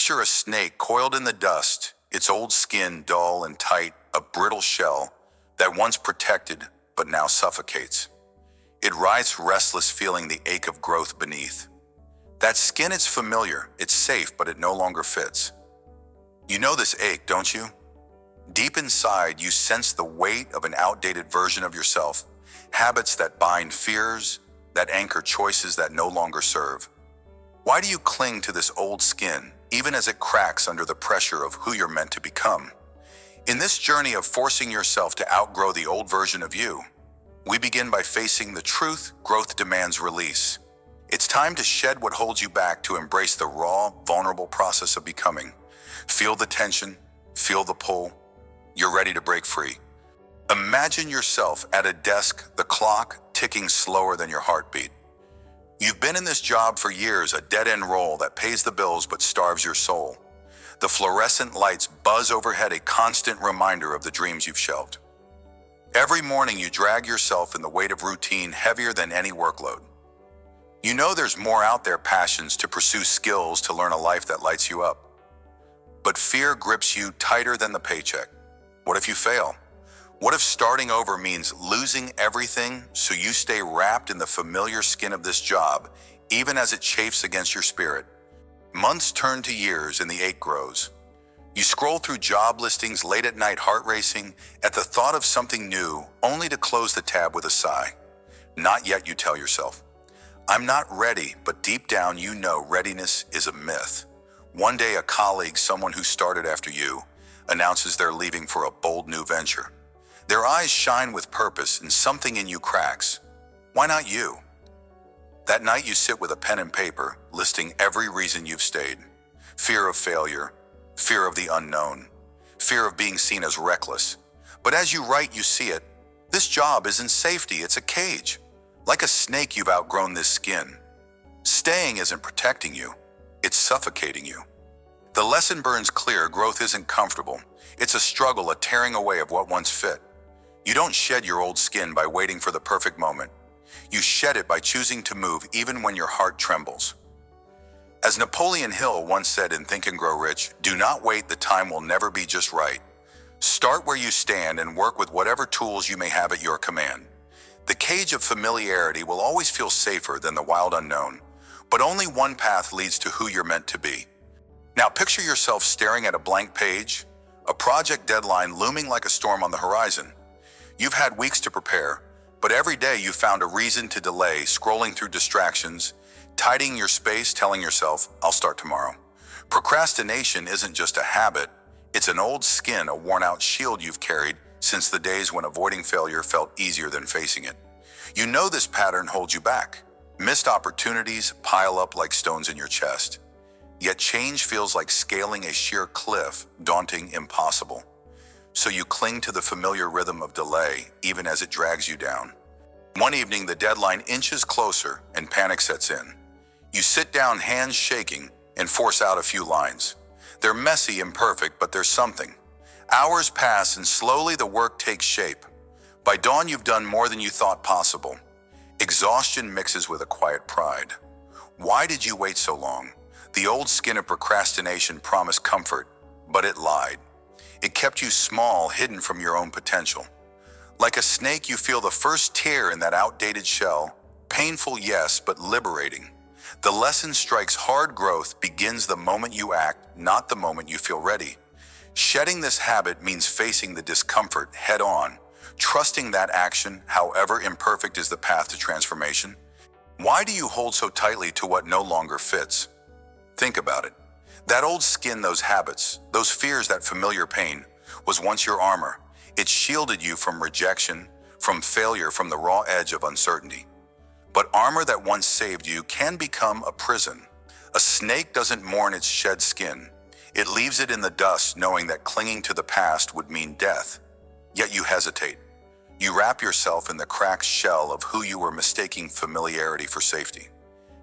Picture a snake coiled in the dust, its old skin dull and tight, a brittle shell that once protected but now suffocates. It writhes restless, feeling the ache of growth beneath. That skin is familiar, it's safe, but it no longer fits. You know this ache, don't you? Deep inside, you sense the weight of an outdated version of yourself, habits that bind fears, that anchor choices that no longer serve. Why do you cling to this old skin, even as it cracks under the pressure of who you're meant to become? In this journey of forcing yourself to outgrow the old version of you, we begin by facing the truth growth demands release. It's time to shed what holds you back to embrace the raw, vulnerable process of becoming. Feel the tension, feel the pull. You're ready to break free. Imagine yourself at a desk, the clock ticking slower than your heartbeat. You've been in this job for years, a dead-end role that pays the bills but starves your soul. The fluorescent lights buzz overhead, a constant reminder of the dreams you've shelved. Every morning you drag yourself in the weight of routine, heavier than any workload. You know there's more out there, passions to pursue, skills to learn, a life that lights you up. But fear grips you tighter than the paycheck. What if you fail? What if starting over means losing everything, so you stay wrapped in the familiar skin of this job, even as it chafes against your spirit? Months turn to years and the ache grows. You scroll through job listings late at night, heart racing at the thought of something new, only to close the tab with a sigh. Not yet, you tell yourself. I'm not ready, but deep down you know readiness is a myth. One day a colleague, someone who started after you, announces they're leaving for a bold new venture. Their eyes shine with purpose and something in you cracks. Why not you? That night you sit with a pen and paper, listing every reason you've stayed. Fear of failure, fear of the unknown, fear of being seen as reckless. But as you write, you see it. This job isn't safety, it's a cage. Like a snake, you've outgrown this skin. Staying isn't protecting you, it's suffocating you. The lesson burns clear: growth isn't comfortable. It's a struggle, a tearing away of what once fit. You don't shed your old skin by waiting for the perfect moment. You shed it by choosing to move even when your heart trembles. As Napoleon Hill once said in Think and Grow Rich, do not wait, the time will never be just right. Start where you stand and work with whatever tools you may have at your command. The cage of familiarity will always feel safer than the wild unknown, but only one path leads to who you're meant to be. Now picture yourself staring at a blank page, a project deadline looming like a storm on the horizon. You've had weeks to prepare, but every day you've found a reason to delay, scrolling through distractions, tidying your space, telling yourself, I'll start tomorrow. Procrastination isn't just a habit, it's an old skin, a worn-out shield you've carried since the days when avoiding failure felt easier than facing it. You know this pattern holds you back. Missed opportunities pile up like stones in your chest. Yet change feels like scaling a sheer cliff, daunting, impossible. So you cling to the familiar rhythm of delay, even as it drags you down. One evening, the deadline inches closer and panic sets in. You sit down, hands shaking, and force out a few lines. They're messy, imperfect, but there's something. Hours pass and slowly the work takes shape. By dawn, you've done more than you thought possible. Exhaustion mixes with a quiet pride. Why did you wait so long? The old skin of procrastination promised comfort, but it lied. It kept you small, hidden from your own potential. Like a snake, you feel the first tear in that outdated shell. Painful, yes, but liberating. The lesson strikes hard: growth begins the moment you act, not the moment you feel ready. Shedding this habit means facing the discomfort head on, trusting that action, however imperfect, is the path to transformation. Why do you hold so tightly to what no longer fits? Think about it. That old skin, those habits, those fears, that familiar pain, was once your armor. It shielded you from rejection, from failure, from the raw edge of uncertainty. But armor that once saved you can become a prison. A snake doesn't mourn its shed skin. It leaves it in the dust, knowing that clinging to the past would mean death. Yet you hesitate. You wrap yourself in the cracked shell of who you were mistaking familiarity for safety.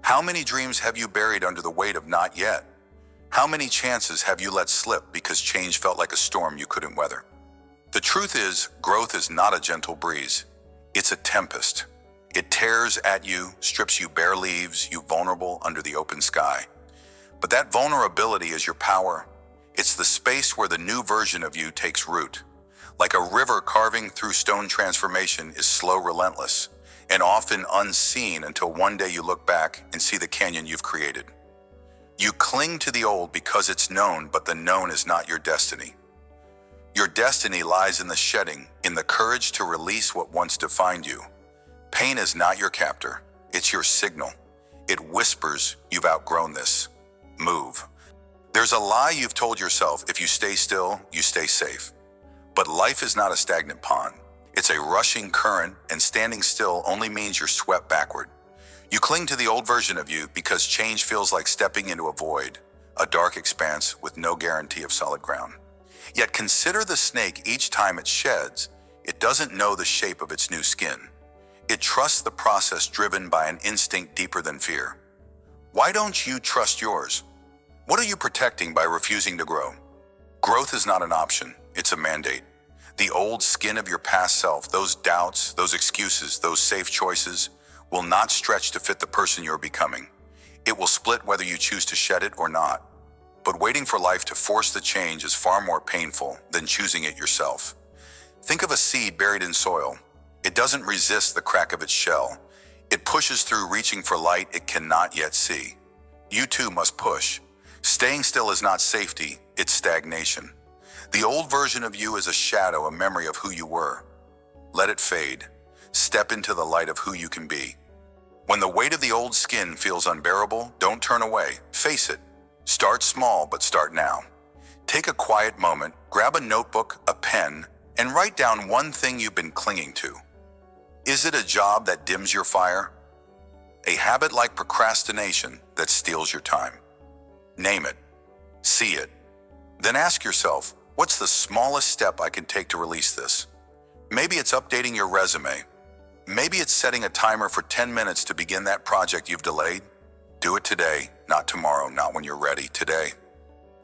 How many dreams have you buried under the weight of not yet? How many chances have you let slip because change felt like a storm you couldn't weather? The truth is, growth is not a gentle breeze. It's a tempest. It tears at you, strips you bare, leaves you vulnerable under the open sky. But that vulnerability is your power. It's the space where the new version of you takes root. Like a river carving through stone, transformation is slow, relentless, and often unseen until one day you look back and see the canyon you've created. You cling to the old because it's known, but the known is not your destiny. Your destiny lies in the shedding, in the courage to release what once defined you. Pain is not your captor, it's your signal. It whispers, you've outgrown this. Move. There's a lie you've told yourself: if you stay still, you stay safe. But life is not a stagnant pond. It's a rushing current, and standing still only means you're swept backward. You cling to the old version of you because change feels like stepping into a void, a dark expanse with no guarantee of solid ground. Yet consider the snake. Each time it sheds, it doesn't know the shape of its new skin. It trusts the process, driven by an instinct deeper than fear. Why don't you trust yours? What are you protecting by refusing to grow? Growth is not an option, it's a mandate. The old skin of your past self, those doubts, those excuses, those safe choices, will not stretch to fit the person you're becoming. It will split whether you choose to shed it or not. But waiting for life to force the change is far more painful than choosing it yourself. Think of a seed buried in soil. It doesn't resist the crack of its shell. It pushes through, reaching for light it cannot yet see. You too must push. Staying still is not safety, it's stagnation. The old version of you is a shadow, a memory of who you were. Let it fade. Step into the light of who you can be. When the weight of the old skin feels unbearable, don't turn away. Face it. Start small, but start now. Take a quiet moment, grab a notebook, a pen, and write down one thing you've been clinging to. Is it a job that dims your fire? A habit like procrastination that steals your time? Name it. See it. Then ask yourself, what's the smallest step I can take to release this? Maybe it's updating your resume. Maybe it's setting a timer for 10 minutes to begin that project you've delayed. Do it today, not tomorrow, not when you're ready, today.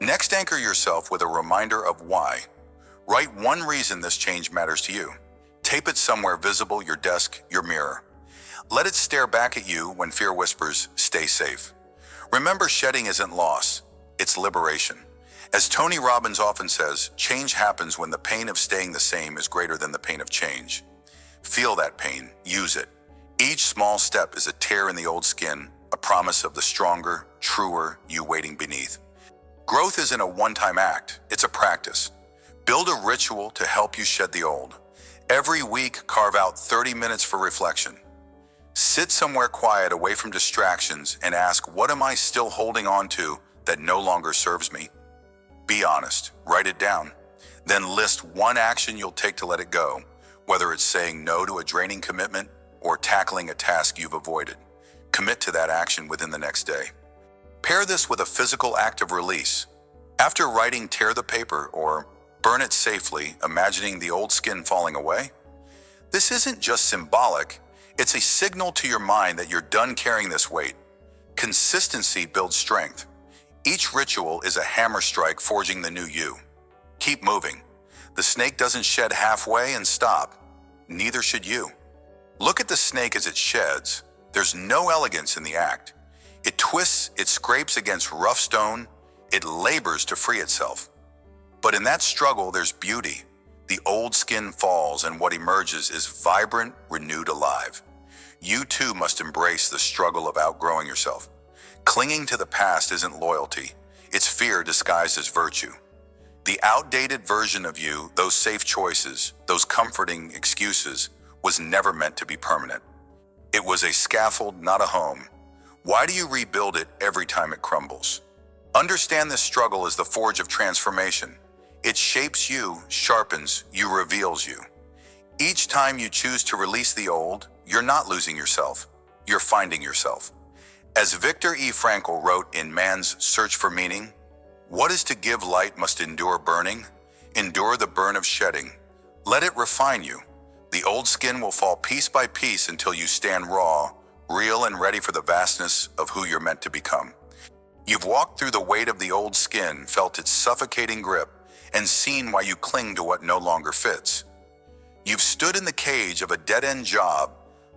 Next, anchor yourself with a reminder of why. Write one reason this change matters to you. Tape it somewhere visible: your desk, your mirror. Let it stare back at you when fear whispers, stay safe. Remember, shedding isn't loss, it's liberation. As Tony Robbins often says, change happens when the pain of staying the same is greater than the pain of change. Feel that pain, use it. Each small step is a tear in the old skin, a promise of the stronger, truer you waiting beneath. Growth isn't a one-time act, it's a practice. Build a ritual to help you shed the old. Every week, carve out 30 minutes for reflection. Sit somewhere quiet, away from distractions, and ask, what am I still holding on to that no longer serves me? Be honest, write it down. Then list one action you'll take to let it go, whether it's saying no to a draining commitment or tackling a task you've avoided. Commit to that action within the next day. Pair this with a physical act of release. After writing, tear the paper or burn it safely, imagining the old skin falling away. This isn't just symbolic, it's a signal to your mind that you're done carrying this weight. Consistency builds strength. Each ritual is a hammer strike forging the new you. Keep moving. The snake doesn't shed halfway and stop. Neither should you. Look at the snake as it sheds. There's no elegance in the act. It twists, it scrapes against rough stone, it labors to free itself. But in that struggle, there's beauty. The old skin falls, and what emerges is vibrant, renewed, alive. You too must embrace the struggle of outgrowing yourself. Clinging to the past isn't loyalty, it's fear disguised as virtue. The outdated version of you, those safe choices, those comforting excuses, was never meant to be permanent. It was a scaffold, not a home. Why do you rebuild it every time it crumbles? Understand this struggle is the forge of transformation. It shapes you, sharpens you, reveals you. Each time you choose to release the old, you're not losing yourself, you're finding yourself. As Viktor E. Frankl wrote in Man's Search for Meaning, what is to give light must endure burning, endure the burn of shedding. Let it refine you. The old skin will fall piece by piece until you stand raw, real, and ready for the vastness of who you're meant to become. You've walked through the weight of the old skin, felt its suffocating grip, and seen why you cling to what no longer fits. You've stood in the cage of a dead-end job,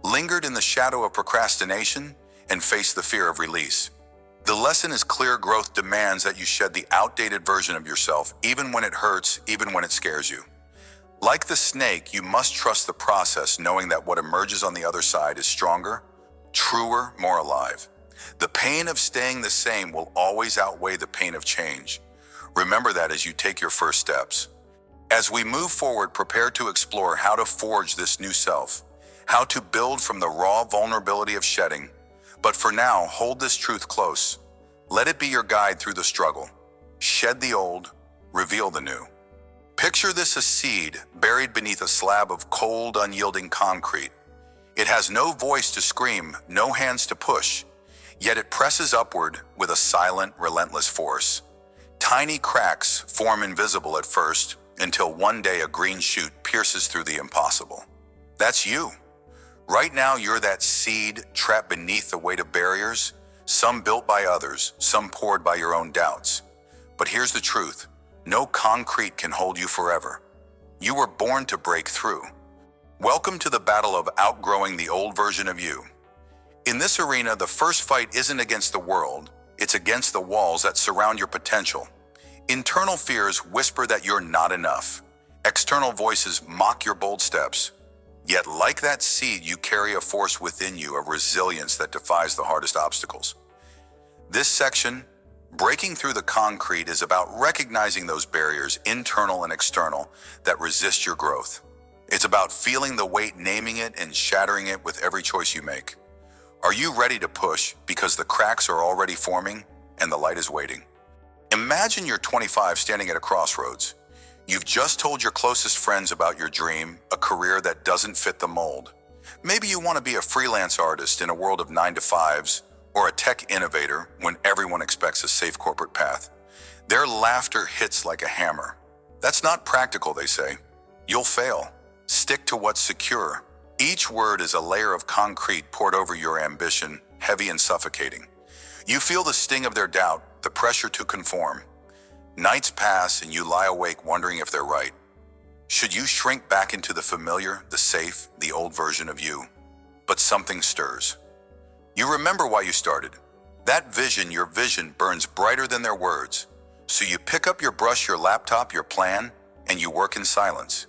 lingered in the shadow of procrastination, and faced the fear of release. The lesson is clear: growth demands that you shed the outdated version of yourself, even when it hurts, even when it scares you. Like the snake, you must trust the process, knowing that what emerges on the other side is stronger, truer, more alive. The pain of staying the same will always outweigh the pain of change. Remember that as you take your first steps. As we move forward, prepare to explore how to forge this new self, how to build from the raw vulnerability of shedding. But for now, hold this truth close. Let it be your guide through the struggle. Shed the old, reveal the new. Picture this: a seed buried beneath a slab of cold, unyielding concrete. It has no voice to scream, no hands to push, yet it presses upward with a silent, relentless force. Tiny cracks form, invisible at first, until one day a green shoot pierces through the impossible. That's you. Right now, you're that seed trapped beneath the weight of barriers, some built by others, some poured by your own doubts. But here's the truth: no concrete can hold you forever. You were born to break through. Welcome to the battle of outgrowing the old version of you. In this arena, the first fight isn't against the world, it's against the walls that surround your potential. Internal fears whisper that you're not enough. External voices mock your bold steps. Yet, like that seed, you carry a force within you, a resilience that defies the hardest obstacles. This section, breaking through the concrete, is about recognizing those barriers, internal and external, that resist your growth. It's about feeling the weight, naming it, and shattering it with every choice you make. Are you ready to push because the cracks are already forming and the light is waiting? Imagine you're 25, standing at a crossroads. You've just told your closest friends about your dream, a career that doesn't fit the mold. Maybe you want to be a freelance artist in a world of 9-to-5s, or a tech innovator when everyone expects a safe corporate path. Their laughter hits like a hammer. That's not practical, they say. You'll fail. Stick to what's secure. Each word is a layer of concrete poured over your ambition, heavy and suffocating. You feel the sting of their doubt, the pressure to conform. Nights pass and you lie awake wondering if they're right. Should you shrink back into the familiar, the safe, the old version of you? But something stirs. You remember why you started. That vision, your vision, burns brighter than their words. So you pick up your brush, your laptop, your plan, and you work in silence.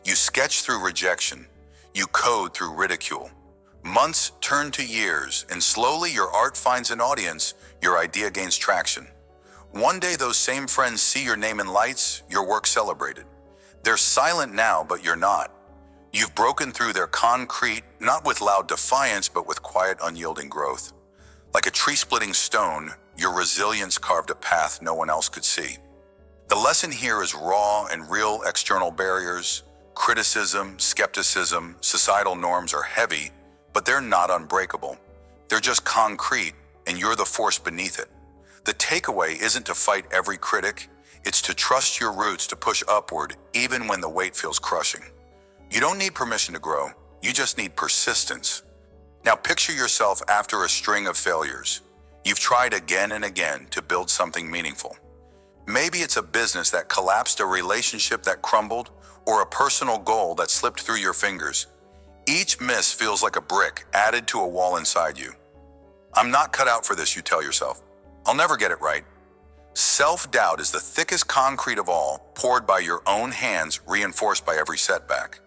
You sketch through rejection. You code through ridicule. Months turn to years, and slowly your art finds an audience, your idea gains traction. One day those same friends see your name in lights, your work celebrated. They're silent now, but you're not. You've broken through their concrete, not with loud defiance, but with quiet, unyielding growth. Like a tree-splitting stone, your resilience carved a path no one else could see. The lesson here is raw and real. External barriers, criticism, skepticism, societal norms are heavy, but they're not unbreakable. They're just concrete, and you're the force beneath it. The takeaway isn't to fight every critic, it's to trust your roots, to push upward, even when the weight feels crushing. You don't need permission to grow, you just need persistence. Now picture yourself after a string of failures. You've tried again and again to build something meaningful. Maybe it's a business that collapsed, a relationship that crumbled, or a personal goal that slipped through your fingers. Each miss feels like a brick added to a wall inside you. I'm not cut out for this, you tell yourself. I'll never get it right. Self-doubt is the thickest concrete of all, poured by your own hands, reinforced by every setback.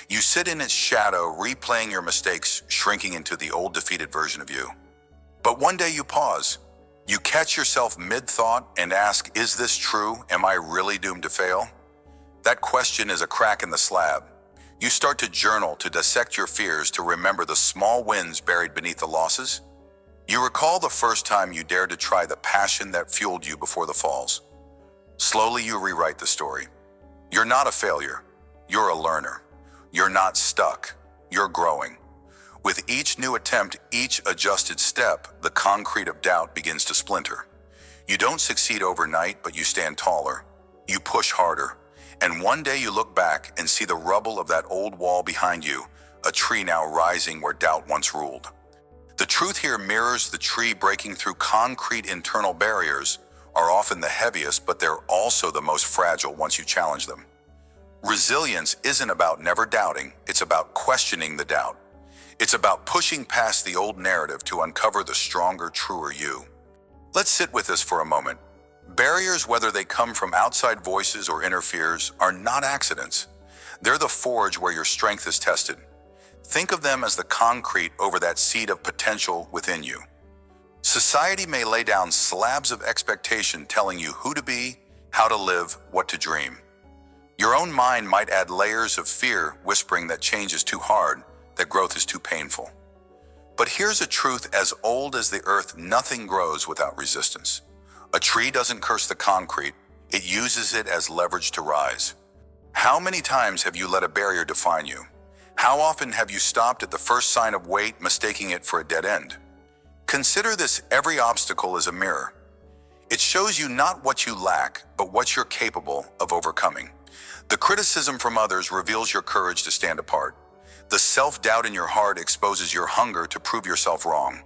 You sit in its shadow, replaying your mistakes, shrinking into the old, defeated version of you. But one day you pause. You catch yourself mid-thought and ask, is this true? Am I really doomed to fail? That question is a crack in the slab. You start to journal, to dissect your fears, to remember the small wins buried beneath the losses. You recall the first time you dared to try, the passion that fueled you before the falls. Slowly you rewrite the story. You're not a failure. You're a learner. You're not stuck. You're growing. With each new attempt, each adjusted step, the concrete of doubt begins to splinter. You don't succeed overnight, but you stand taller. You push harder. And one day you look back and see the rubble of that old wall behind you, a tree now rising where doubt once ruled. The truth here mirrors the tree. Breaking through concrete. Internal barriers are often the heaviest, but they're also the most fragile once you challenge them. Resilience isn't about never doubting, it's about questioning the doubt. It's about pushing past the old narrative to uncover the stronger, truer you. Let's sit with this for a moment. Barriers, whether they come from outside voices or inner fears, are not accidents. They're the forge where your strength is tested. Think of them as the concrete over that seed of potential within you. Society may lay down slabs of expectation telling you who to be, how to live, what to dream. Your own mind might add layers of fear, whispering that change is too hard, that growth is too painful. But here's a truth as old as the earth: nothing grows without resistance. A tree doesn't curse the concrete, it uses it as leverage to rise. How many times have you let a barrier define you? How often have you stopped at the first sign of weight, mistaking it for a dead end? Consider this: every obstacle is a mirror. It shows you not what you lack, but what you're capable of overcoming. The criticism from others reveals your courage to stand apart. The self-doubt in your heart exposes your hunger to prove yourself wrong.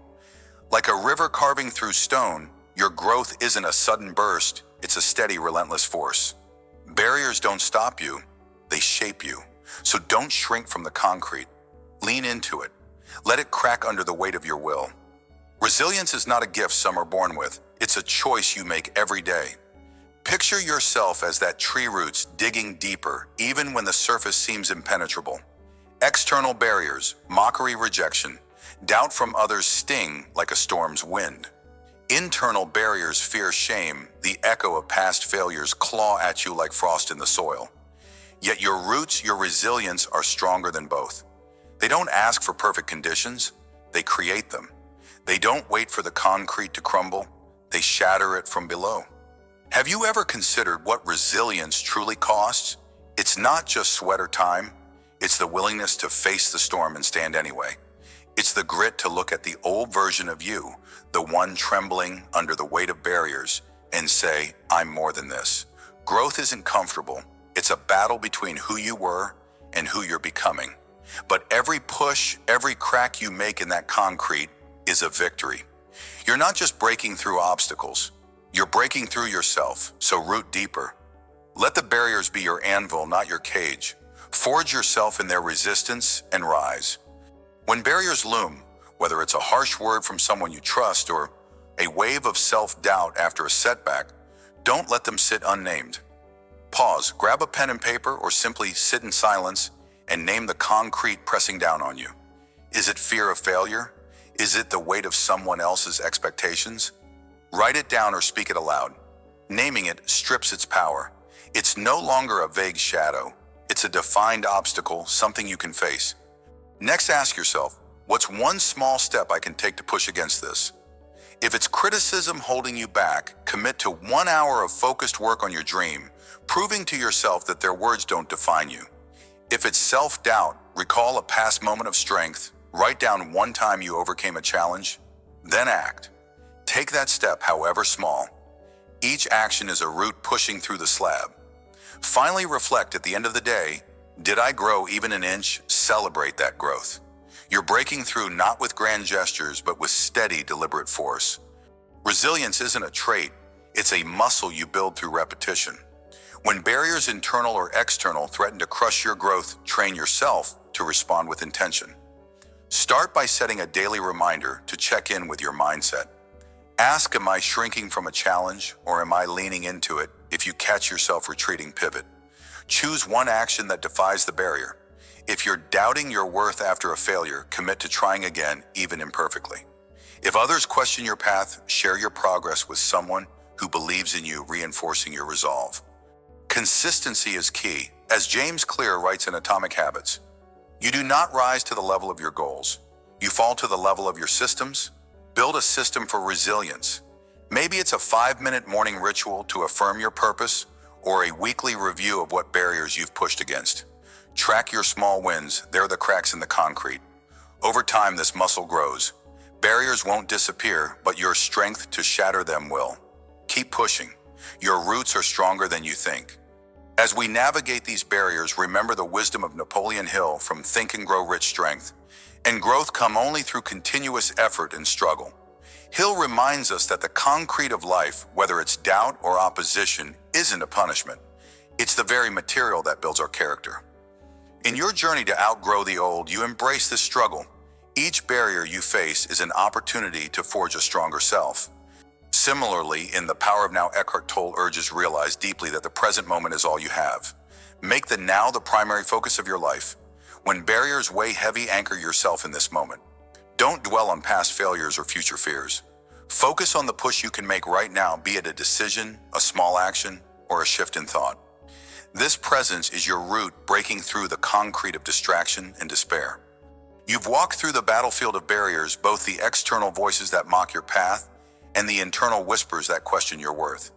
Like a river carving through stone, your growth isn't a sudden burst, it's a steady, relentless force. Barriers don't stop you, they shape you. So don't shrink from the concrete. Lean into it. Let it crack under the weight of your will. Resilience is not a gift some are born with, it's a choice you make every day. Picture yourself as that tree roots digging deeper, even when the surface seems impenetrable. External barriers, mockery, rejection, doubt from others sting like a storm's wind. Internal barriers, fear, shame, the echo of past failures claw at you like frost in the soil. Yet your roots, your resilience are stronger than both. They don't ask for perfect conditions, they create them. They don't wait for the concrete to crumble, they shatter it from below. Have you ever considered what resilience truly costs? It's not just sweat or time, it's the willingness to face the storm and stand anyway. It's the grit to look at the old version of you, the one trembling under the weight of barriers, and say, I'm more than this. Growth isn't comfortable. It's a battle between who you were and who you're becoming. But every push, every crack you make in that concrete is a victory. You're not just breaking through obstacles, you're breaking through yourself, so root deeper. Let the barriers be your anvil, not your cage. Forge yourself in their resistance and rise. When barriers loom, whether it's a harsh word from someone you trust or a wave of self-doubt after a setback, don't let them sit unnamed. Pause, grab a pen and paper, or simply sit in silence and name the concrete pressing down on you. Is it fear of failure? Is it the weight of someone else's expectations? Write it down or speak it aloud. Naming it strips its power. It's no longer a vague shadow. It's a defined obstacle, something you can face. Next, ask yourself, what's one small step I can take to push against this? If it's criticism holding you back, commit to 1 hour of focused work on your dream, proving to yourself that their words don't define you. If it's self-doubt, recall a past moment of strength, write down one time you overcame a challenge, then act. Take that step, however small. Each action is a root pushing through the slab. Finally, reflect at the end of the day, did I grow even an inch? Celebrate that growth. You're breaking through not with grand gestures, but with steady, deliberate force. Resilience isn't a trait, it's a muscle you build through repetition. When barriers, internal or external, threaten to crush your growth, train yourself to respond with intention. Start by setting a daily reminder to check in with your mindset. Ask, am I shrinking from a challenge, or am I leaning into it? If you catch yourself retreating, pivot. Choose one action that defies the barrier. If you're doubting your worth after a failure, commit to trying again, even imperfectly. If others question your path, share your progress with someone who believes in you, reinforcing your resolve. Consistency is key. As James Clear writes in Atomic Habits, you do not rise to the level of your goals. You fall to the level of your systems. Build a system for resilience. Maybe it's a 5-minute morning ritual to affirm your purpose, or a weekly review of what barriers you've pushed against. Track your small wins, they're the cracks in the concrete. Over time, this muscle grows. Barriers won't disappear, but your strength to shatter them will. Keep pushing. Your roots are stronger than you think. As we navigate these barriers, remember the wisdom of Napoleon Hill from Think and Grow Rich Strength. And growth come only through continuous effort and struggle. Hill reminds us that the concrete of life, whether it's doubt or opposition, isn't a punishment. It's the very material that builds our character. In your journey to outgrow the old, you embrace this struggle. Each barrier you face is an opportunity to forge a stronger self. Similarly, in The Power of Now, Eckhart Tolle urges realize deeply that the present moment is all you have. Make the now the primary focus of your life. When barriers weigh heavy, anchor yourself in this moment. Don't dwell on past failures or future fears. Focus on the push you can make right now, be it a decision, a small action, or a shift in thought. This presence is your route breaking through the concrete of distraction and despair. You've walked through the battlefield of barriers, both the external voices that mock your path and the internal whispers that question your worth.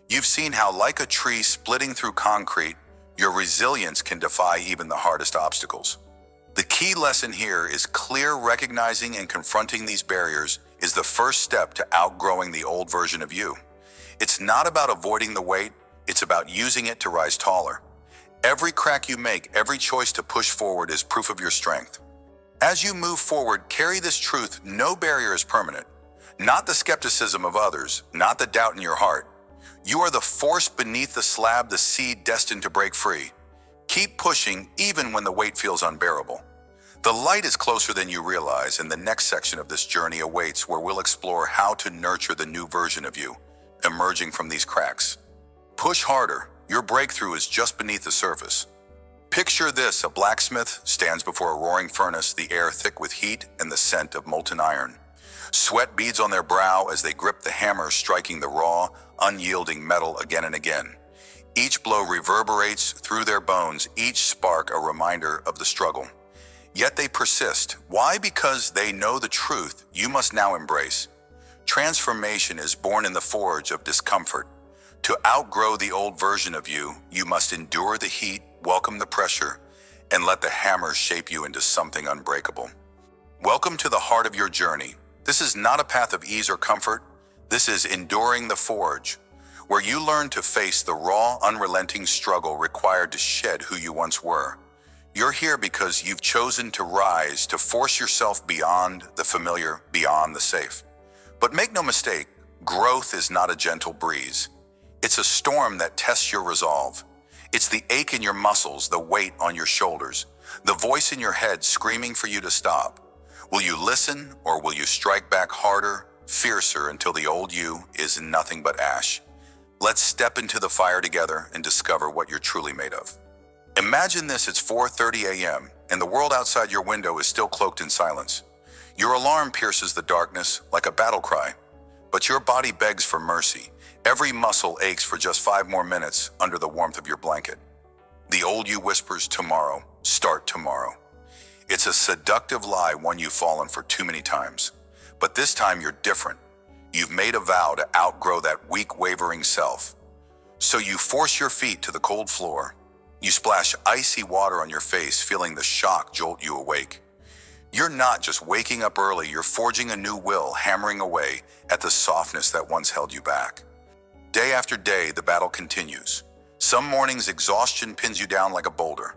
You've seen how, like a tree splitting through concrete, your resilience can defy even the hardest obstacles. The key lesson here is clear. Recognizing and confronting these barriers is the first step to outgrowing the old version of you. It's not about avoiding the weight, it's about using it to rise taller. Every crack you make, every choice to push forward is proof of your strength. As you move forward, carry this truth: no barrier is permanent. Not the skepticism of others, not the doubt in your heart. You are the force beneath the slab, the seed destined to break free. Keep pushing even when the weight feels unbearable. The light is closer than you realize, and the next section of this journey awaits, where we'll explore how to nurture the new version of you, emerging from these cracks. Push harder. Your breakthrough is just beneath the surface. Picture this: a blacksmith stands before a roaring furnace, the air thick with heat and the scent of molten iron. Sweat beads on their brow as they grip the hammer, striking the raw, unyielding metal again and again. Each blow reverberates through their bones, each spark a reminder of the struggle. Yet they persist. Why? Because they know the truth you must now embrace. Transformation is born in the forge of discomfort. To outgrow the old version of you, you must endure the heat, welcome the pressure, and let the hammer shape you into something unbreakable. Welcome to the heart of your journey. This is not a path of ease or comfort. This is enduring the forge, where you learn to face the raw, unrelenting struggle required to shed who you once were. You're here because you've chosen to rise, to force yourself beyond the familiar, beyond the safe. But make no mistake, growth is not a gentle breeze. It's a storm that tests your resolve. It's the ache in your muscles, the weight on your shoulders, the voice in your head screaming for you to stop. Will you listen, or will you strike back harder, fiercer, until the old you is nothing but ash? Let's step into the fire together and discover what you're truly made of. Imagine this: it's 4:30 a.m. and the world outside your window is still cloaked in silence. Your alarm pierces the darkness like a battle cry, but your body begs for mercy. Every muscle aches for just 5 more minutes under the warmth of your blanket. The old you whispers, tomorrow, start tomorrow. It's a seductive lie, one you've fallen for too many times. But this time you're different. You've made a vow to outgrow that weak, wavering self. So you force your feet to the cold floor. You splash icy water on your face, feeling the shock jolt you awake. You're not just waking up early, you're forging a new will, hammering away at the softness that once held you back. Day after day, the battle continues. Some mornings, exhaustion pins you down like a boulder.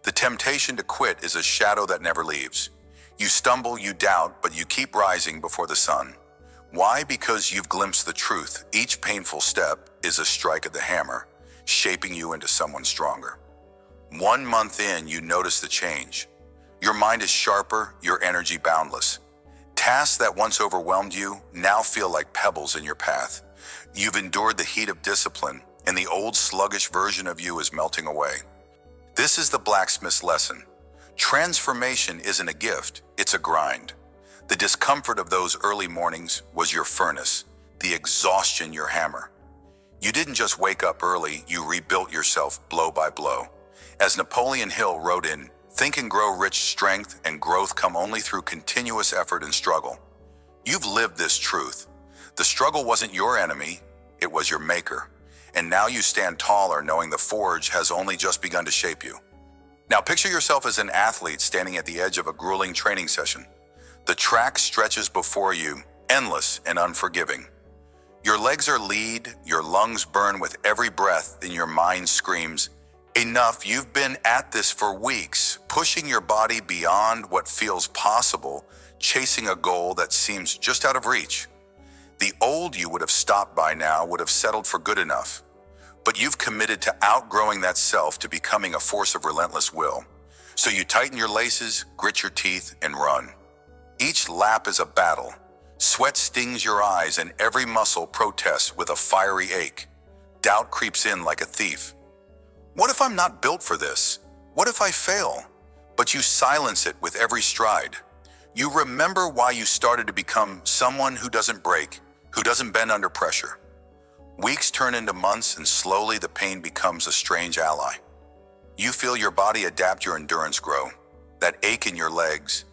The temptation to quit is a shadow that never leaves. You stumble, you doubt, but you keep rising before the sun. Why? Because you've glimpsed the truth. Each painful step is a strike of the hammer, shaping you into someone stronger. 1 month in, you notice the change. Your mind is sharper, your energy boundless. Tasks that once overwhelmed you now feel like pebbles in your path. You've endured the heat of discipline, and the old sluggish version of you is melting away. This is the blacksmith's lesson. Transformation isn't a gift, it's a grind. The discomfort of those early mornings was your furnace, the exhaustion your hammer. You didn't just wake up early, you rebuilt yourself blow by blow. As Napoleon Hill wrote in Think and Grow Rich, strength and growth come only through continuous effort and struggle. You've lived this truth. The struggle wasn't your enemy, it was your maker. And now you stand taller, knowing the forge has only just begun to shape you. Now picture yourself as an athlete standing at the edge of a grueling training session. The track stretches before you, endless and unforgiving. Your legs are lead, your lungs burn with every breath, and your mind screams, enough. You've been at this for weeks, pushing your body beyond what feels possible, chasing a goal that seems just out of reach. The old you would have stopped by now, would have settled for good enough. But you've committed to outgrowing that self, to becoming a force of relentless will. So you tighten your laces, grit your teeth, and run. Each lap is a battle. Sweat stings your eyes and every muscle protests with a fiery ache. Doubt creeps in like a thief. What if I'm not built for this? What if I fail? But you silence it with every stride. You remember why you started to become someone who doesn't break, who doesn't bend under pressure. Weeks turn into months and slowly the pain becomes a strange ally. You feel your body adapt, your endurance grow. That ache in your legs,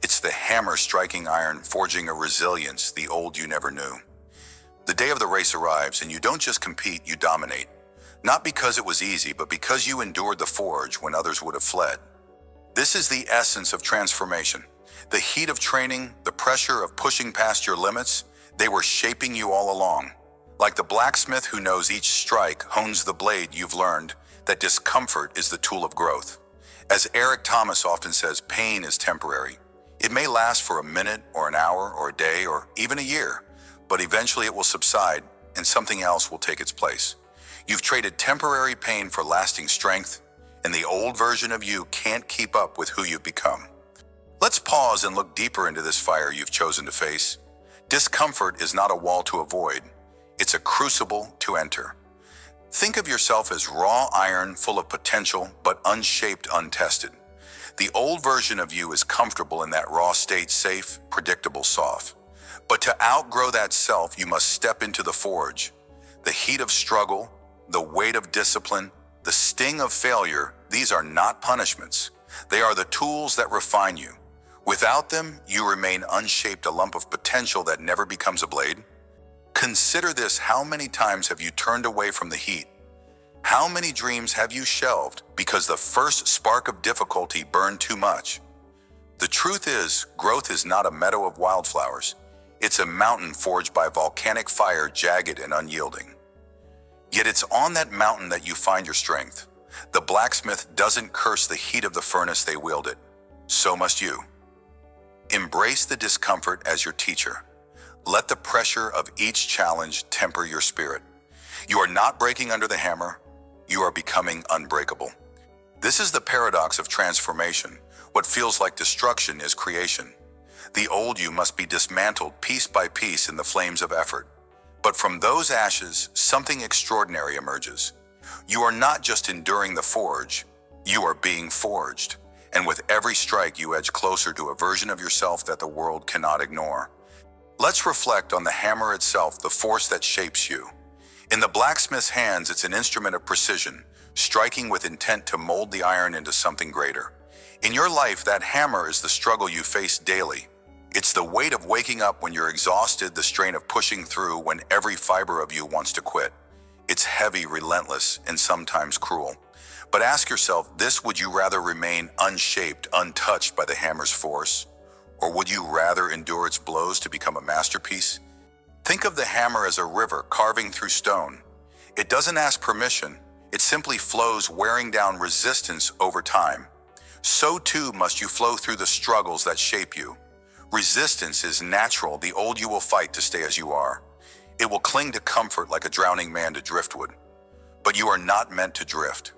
it's the hammer striking iron, forging a resilience the old you never knew. The day of the race arrives and you don't just compete, you dominate. Not because it was easy, but because you endured the forge when others would have fled. This is the essence of transformation. The heat of training, the pressure of pushing past your limits, they were shaping you all along. Like the blacksmith who knows each strike hones the blade, you've learned that discomfort is the tool of growth. As Eric Thomas often says, pain is temporary. It may last for a minute or an hour or a day or even a year, but eventually it will subside and something else will take its place. You've traded temporary pain for lasting strength, and the old version of you can't keep up with who you've become. Let's pause and look deeper into this fire you've chosen to face. Discomfort is not a wall to avoid. It's a crucible to enter. Think of yourself as raw iron full of potential, but unshaped, untested. The old version of you is comfortable in that raw state, safe, predictable, soft. But to outgrow that self, you must step into the forge. The heat of struggle, the weight of discipline, the sting of failure, these are not punishments. They are the tools that refine you. Without them, you remain unshaped, a lump of potential that never becomes a blade. Consider this: how many times have you turned away from the heat? How many dreams have you shelved because the first spark of difficulty burned too much? The truth is, growth is not a meadow of wildflowers. It's a mountain forged by volcanic fire, jagged and unyielding. Yet it's on that mountain that you find your strength. The blacksmith doesn't curse the heat of the furnace, they wield it. So must you. Embrace the discomfort as your teacher. Let the pressure of each challenge temper your spirit. You are not breaking under the hammer. You are becoming unbreakable. This is the paradox of transformation. What feels like destruction is creation. The old you must be dismantled piece by piece in the flames of effort. But from those ashes, something extraordinary emerges. You are not just enduring the forge, you are being forged. And with every strike, you edge closer to a version of yourself that the world cannot ignore. Let's reflect on the hammer itself, the force that shapes you. In the blacksmith's hands, it's an instrument of precision, striking with intent to mold the iron into something greater. In your life, that hammer is the struggle you face daily. It's the weight of waking up when you're exhausted, the strain of pushing through when every fiber of you wants to quit. It's heavy, relentless, and sometimes cruel. But ask yourself this: would you rather remain unshaped, untouched by the hammer's force? Or would you rather endure its blows to become a masterpiece? Think of the hammer as a river carving through stone. It doesn't ask permission, it simply flows, wearing down resistance over time. So too must you flow through the struggles that shape you. Resistance is natural, the old you will fight to stay as you are. It will cling to comfort like a drowning man to driftwood. But you are not meant to drift.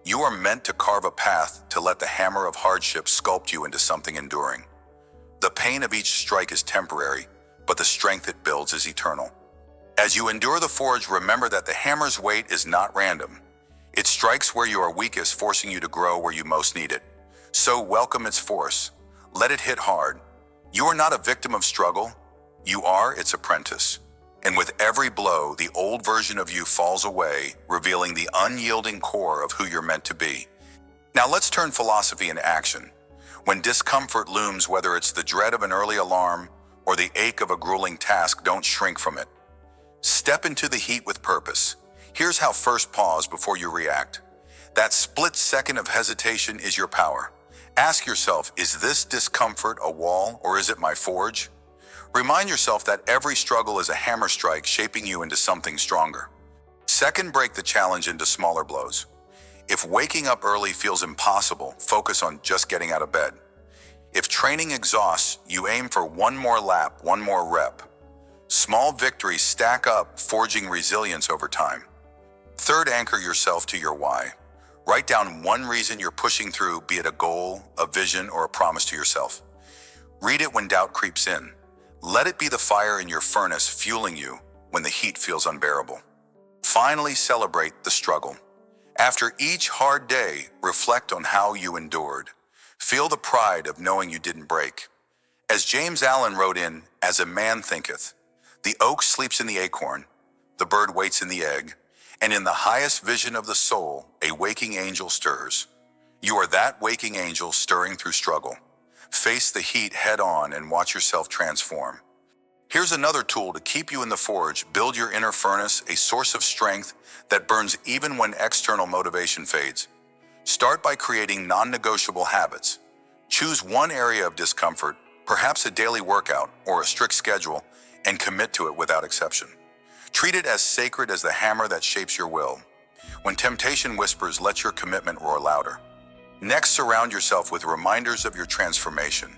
You are meant to carve a path, to let the hammer of hardship sculpt you into something enduring. The pain of each strike is temporary, but the strength it builds is eternal. As you endure the forge, remember that the hammer's weight is not random. It strikes where you are weakest, forcing you to grow where you most need it. So welcome its force. Let it hit hard. You are not a victim of struggle. You are its apprentice. And with every blow, the old version of you falls away, revealing the unyielding core of who you're meant to be. Now let's turn philosophy into action. When discomfort looms, whether it's the dread of an early alarm or the ache of a grueling task, don't shrink from it. Step into the heat with purpose. Here's how: first, pause before you react. That split second of hesitation is your power. Ask yourself, is this discomfort a wall or is it my forge? Remind yourself that every struggle is a hammer strike, shaping you into something stronger. Second, break the challenge into smaller blows. If waking up early feels impossible, focus on just getting out of bed. If training exhausts, you aim for one more lap, one more rep. Small victories stack up, forging resilience over time. Third, anchor yourself to your why. Write down one reason you're pushing through, be it a goal, a vision, or a promise to yourself. Read it when doubt creeps in. Let it be the fire in your furnace fueling you when the heat feels unbearable. Finally, celebrate the struggle. After each hard day, reflect on how you endured. Feel the pride of knowing you didn't break. As James Allen wrote in, "As a man thinketh, the oak sleeps in the acorn, the bird waits in the egg, and in the highest vision of the soul, a waking angel stirs." You are that waking angel stirring through struggle. Face the heat head on and watch yourself transform. Here's another tool to keep you in the forge. Build your inner furnace, a source of strength that burns even when external motivation fades. Start by creating non-negotiable habits. Choose one area of discomfort, perhaps a daily workout or a strict schedule, and commit to it without exception. Treat it as sacred as the hammer that shapes your will. When temptation whispers, let your commitment roar louder. Next, surround yourself with reminders of your transformation.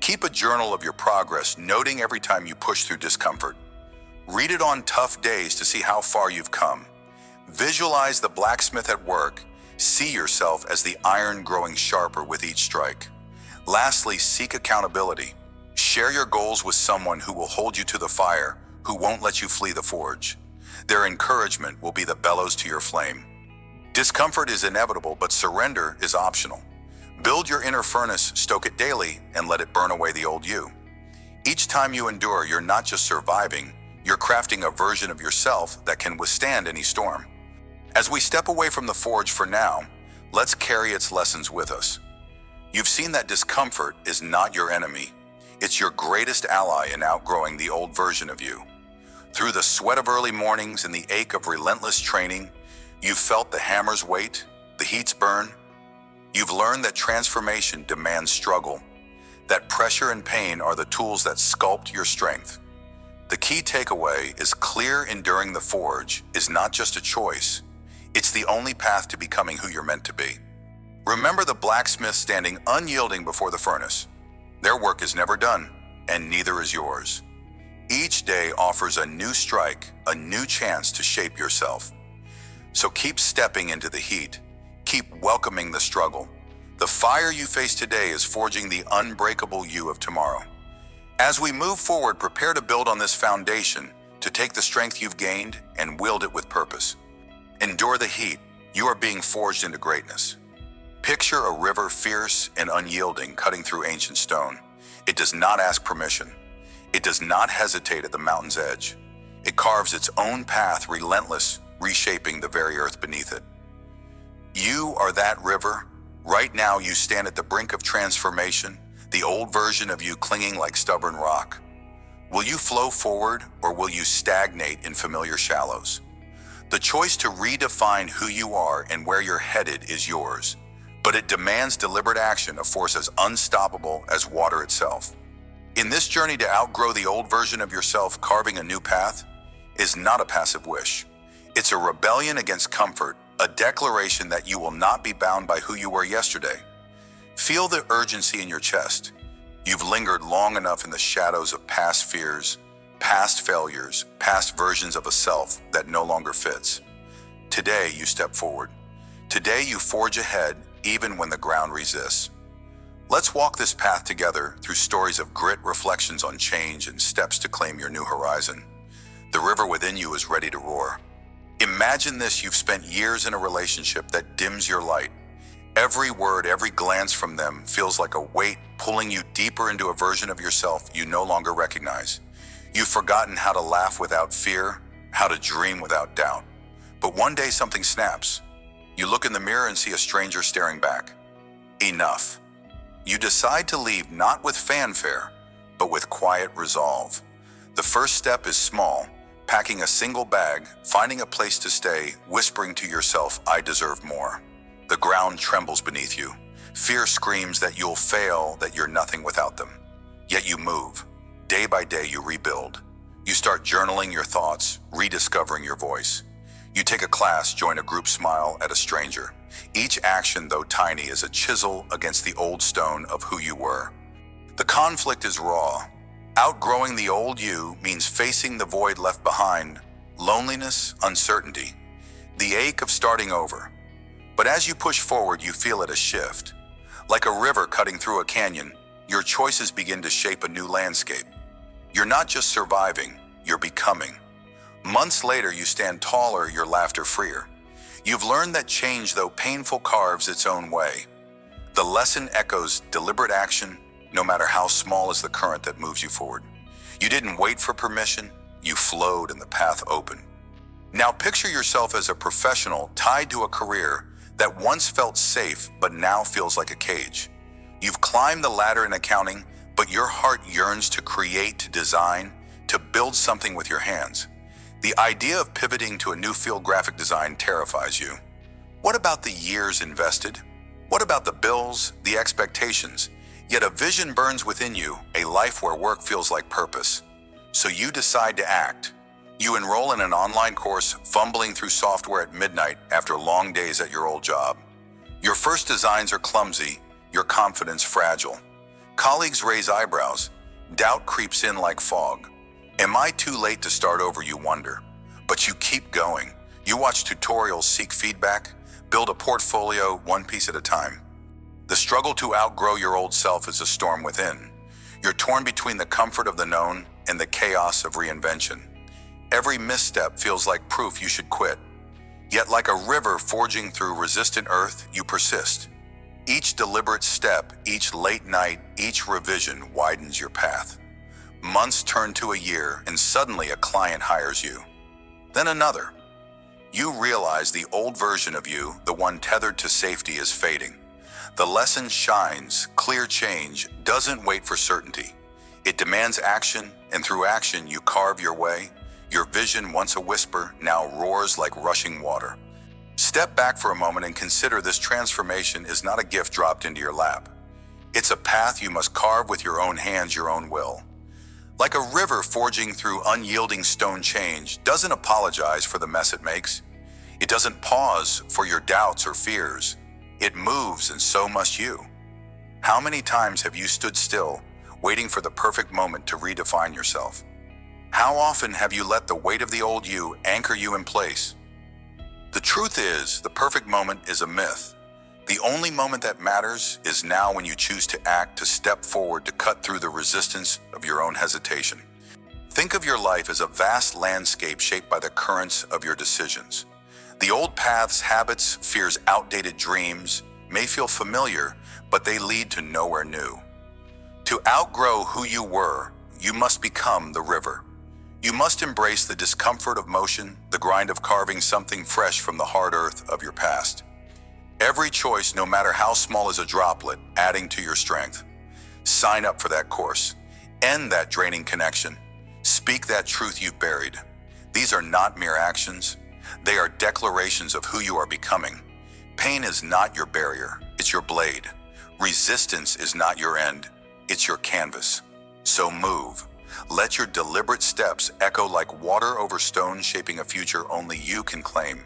Keep a journal of your progress, noting every time you push through discomfort. Read it on tough days to see how far you've come. Visualize the blacksmith at work. See yourself as the iron growing sharper with each strike. Lastly, seek accountability. Share your goals with someone who will hold you to the fire, who won't let you flee the forge. Their encouragement will be the bellows to your flame. Discomfort is inevitable, but surrender is optional. Build your inner furnace, stoke it daily, and let it burn away the old you. Each time you endure, you're not just surviving, you're crafting a version of yourself that can withstand any storm. As we step away from the forge for now, let's carry its lessons with us. You've seen that discomfort is not your enemy. It's your greatest ally in outgrowing the old version of you. Through the sweat of early mornings and the ache of relentless training, you've felt the hammer's weight, the heat's burn. You've learned that transformation demands struggle, that pressure and pain are the tools that sculpt your strength. The key takeaway is clear: enduring the forge is not just a choice, it's the only path to becoming who you're meant to be. Remember the blacksmith standing unyielding before the furnace. Their work is never done, and neither is yours. Each day offers a new strike, a new chance to shape yourself. So keep stepping into the heat. Keep welcoming the struggle. The fire you face today is forging the unbreakable you of tomorrow. As we move forward, prepare to build on this foundation, to take the strength you've gained and wield it with purpose. Endure the heat. You are being forged into greatness. Picture a river, fierce and unyielding, cutting through ancient stone. It does not ask permission. It does not hesitate at the mountain's edge. It carves its own path, relentless, reshaping the very earth beneath it. You are that river. Right now, you stand at the brink of transformation, the old version of you clinging like stubborn rock. Will you flow forward, or will you stagnate in familiar shallows? The choice to redefine who you are and where you're headed is yours, but it demands deliberate action, a force as unstoppable as water itself. In this journey to outgrow the old version of yourself, carving a new path is not a passive wish. It's a rebellion against comfort, a declaration that you will not be bound by who you were yesterday. Feel the urgency in your chest. You've lingered long enough in the shadows of past fears, past failures, past versions of a self that no longer fits. Today, you step forward. Today, you forge ahead, even when the ground resists. Let's walk this path together through stories of grit, reflections on change, and steps to claim your new horizon. The river within you is ready to roar. Imagine this: you've spent years in a relationship that dims your light. Every word, every glance from them feels like a weight pulling you deeper into a version of yourself you no longer recognize. You've forgotten how to laugh without fear, how to dream without doubt. But one day something snaps. You look in the mirror and see a stranger staring back. Enough. You decide to leave, not with fanfare, but with quiet resolve. The first step is small: packing a single bag, finding a place to stay, whispering to yourself, "I deserve more." The ground trembles beneath you. Fear screams that you'll fail, that you're nothing without them. Yet you move. Day by day, you rebuild. You start journaling your thoughts, rediscovering your voice. You take a class, join a group, smile at a stranger. Each action, though tiny, is a chisel against the old stone of who you were. The conflict is raw. Outgrowing the old you means facing the void left behind, loneliness, uncertainty, the ache of starting over. But as you push forward, you feel it a shift. Like a river cutting through a canyon, your choices begin to shape a new landscape. You're not just surviving, you're becoming. Months later, you stand taller, your laughter freer. You've learned that change, though painful, carves its own way. The lesson echoes deliberate action, no matter how small is the current that moves you forward. You didn't wait for permission, you flowed and the path opened. Now picture yourself as a professional tied to a career that once felt safe but now feels like a cage. You've climbed the ladder in accounting, but your heart yearns to create, to design, to build something with your hands. The idea of pivoting to a new field, graphic design, terrifies you. What about the years invested? What about the bills, the expectations? Yet a vision burns within you, a life where work feels like purpose. So you decide to act. You enroll in an online course, fumbling through software at midnight after long days at your old job. Your first designs are clumsy, your confidence fragile. Colleagues raise eyebrows. Doubt creeps in like fog. Am I too late to start over, you wonder? But you keep going. You watch tutorials, seek feedback, build a portfolio one piece at a time. The struggle to outgrow your old self is a storm within. You're torn between the comfort of the known and the chaos of reinvention. Every misstep feels like proof you should quit. Yet like a river forging through resistant earth, you persist. Each deliberate step, each late night, each revision widens your path. Months turn to a year, and suddenly a client hires you. Then another. You realize the old version of you, the one tethered to safety, is fading. The lesson shines. Clear change doesn't wait for certainty. It demands action, and through action you carve your way. Your vision, once a whisper, now roars like rushing water. Step back for a moment and consider this transformation is not a gift dropped into your lap. It's a path you must carve with your own hands, your own will. Like a river forging through unyielding stone, change doesn't apologize for the mess it makes. It doesn't pause for your doubts or fears. It moves, and so must you. How many times have you stood still, waiting for the perfect moment to redefine yourself? How often have you let the weight of the old you anchor you in place? The truth is, the perfect moment is a myth. The only moment that matters is now, when you choose to act, to step forward, to cut through the resistance of your own hesitation. Think of your life as a vast landscape shaped by the currents of your decisions. The old paths, habits, fears, outdated dreams may feel familiar, but they lead to nowhere new. To outgrow who you were, you must become the river. You must embrace the discomfort of motion, the grind of carving something fresh from the hard earth of your past. Every choice, no matter how small, is a droplet adding to your strength. Sign up for that course. End that draining connection. Speak that truth you've buried. These are not mere actions. They are declarations of who you are becoming. Pain is not your barrier, it's your blade. Resistance is not your end, it's your canvas. So move. Let your deliberate steps echo like water over stone, shaping a future only you can claim.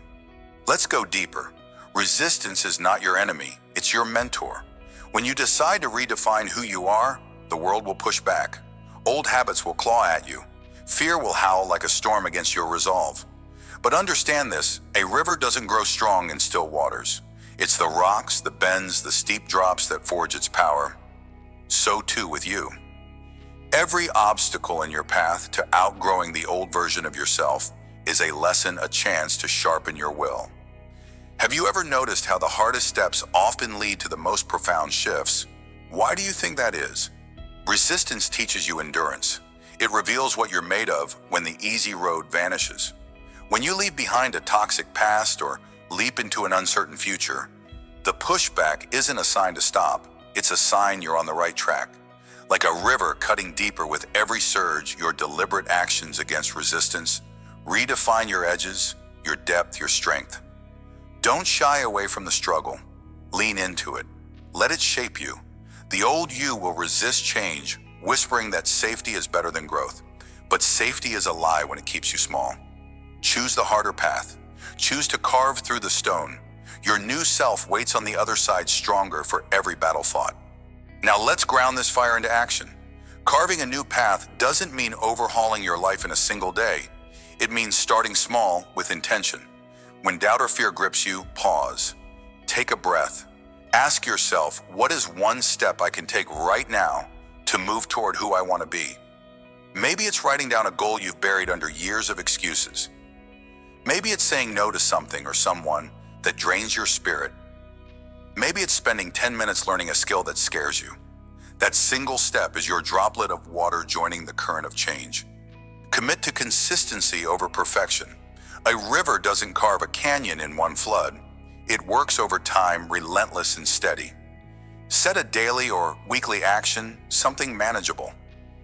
Let's go deeper. Resistance is not your enemy, it's your mentor. When you decide to redefine who you are, the world will push back. Old habits will claw at you. Fear will howl like a storm against your resolve. But understand this, a river doesn't grow strong in still waters. It's the rocks, the bends, the steep drops that forge its power. So too with you. Every obstacle in your path to outgrowing the old version of yourself is a lesson, a chance to sharpen your will. Have you ever noticed how the hardest steps often lead to the most profound shifts? Why do you think that is? Resistance teaches you endurance. It reveals what you're made of when the easy road vanishes. When you leave behind a toxic past or leap into an uncertain future, the pushback isn't a sign to stop, it's a sign you're on the right track. Like a river cutting deeper with every surge, your deliberate actions against resistance redefine your edges, your depth, your strength. Don't shy away from the struggle. Lean into it. Let it shape you. The old you will resist change, whispering that safety is better than growth. But safety is a lie when it keeps you small. Choose the harder path. Choose to carve through the stone. Your new self waits on the other side, stronger for every battle fought. Now let's ground this fire into action. Carving a new path doesn't mean overhauling your life in a single day. It means starting small with intention. When doubt or fear grips you, pause. Take a breath. Ask yourself, what is one step I can take right now to move toward who I want to be? Maybe it's writing down a goal you've buried under years of excuses. Maybe it's saying no to something or someone that drains your spirit. Maybe it's spending 10 minutes learning a skill that scares you. That single step is your droplet of water joining the current of change. Commit to consistency over perfection. A river doesn't carve a canyon in one flood. It works over time, relentless and steady. Set a daily or weekly action, something manageable.